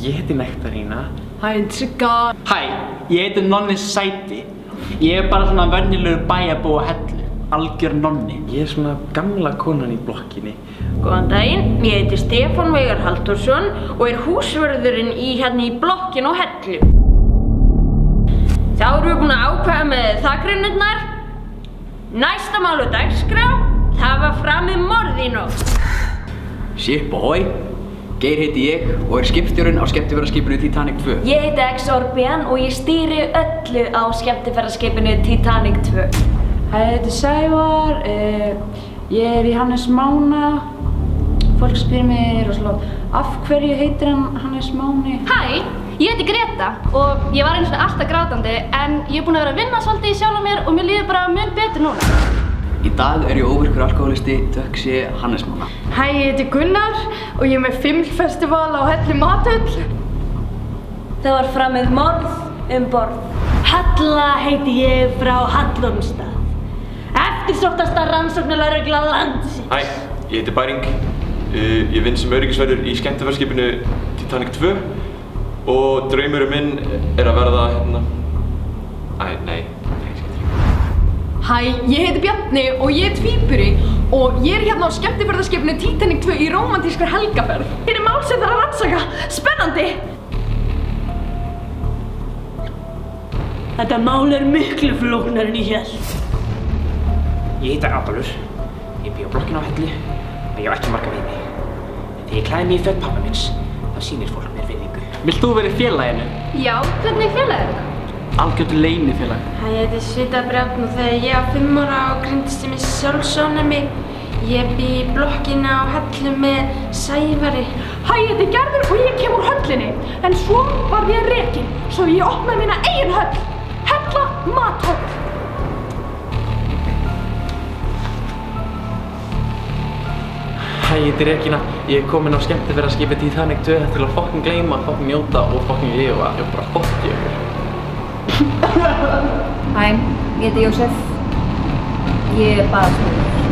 Ég heiti Nektarína. Hæ, Sigga. Hæ, ég heiti Nonni Sæti. Ég er bara svona venjulegur bæjarbúi á Hellu. Algjör nonni. Ég er svona gamla konan í blokkinni. Góðan daginn, ég heiti Stefán Veigar Halldórsson og er húsvörðurinn í blokkin á Hellu. Þá erum við búin að ákveða með þakgrunnirnar. Næsta mál á dagskrá, það var framið morð í nótt. Ship ohoi, Geir heiti ég og er skipstjórinn á skemmtiferðaskipinu Titanic 2. Ég heiti X-Orbian og ég stýri öllu á skemmtiferðaskipinu Titanic 2. Hæ, ég heiti Sævar, ég er í Hannes Mána. Fólk spyr mig rosalega, af hverju heitir hann Hannes Máni? Hæ, ég heiti Greta og ég var einu sinni alltaf grátandi en ég er búin að vera að vinna svolítið í sjálf mér og mér líður bara mun betur núna. Í dag er ég óvirkur alkohólisti, þökk sé Hannes Mána. Hæ, ég heiti Gunnar og ég er með Fimlfestival á Hellu Mathöll. Það var framið morð borð. Halla heiti ég frá Hallormsstað. Eftirsóttasta rannsóknarlögregla landsins. Hæ, ég heiti Bæring. Ég vinn sem öryggisverður í skemmtiferðaskipinu Titanic 2 og draumurinn minn er að verða nei. Hæ, ég heiti Bjarni og ég er tvíburi og ég er hérna á skemmtiferðaskipinu Titanic 2 í rómantískri helgaferð. Hér er mál sem þarf að rannsaka. Spennandi! Þetta mál er miklu flóknara en ég hélt. Ég heiti Adolfur. Ég bý á blokkinu á Hellu og ég á ekki marga vini. En þegar ég klæði mig í föt pabba minns, þá sýnir fólk mér virðingu. Vilt þú vera í félaginu? Já, hvernig félag er þetta? Algjört leynifélag. Hæ, ég heiti Svita Brjárn og þegar ég var 5 ára og greindist ég með sjálfsofnæmi. Ég bý í blokkinu á Hellu með Sævari. Hæ, ég heiti Gerður og ég kem úr höllinni. En svo var ég rekin, svo ég opnaði mína eigin höll. Hella Mathöll. Hæ, ég heiti Regína. Ég er komin á skemmtiferðaskipið Titanic 2 til að fucking gleyma, fucking njóta og fucking lifa. Ég er bara fokk í ykkur. Hæ, ég heiti Jósef. Ég er baðsmur.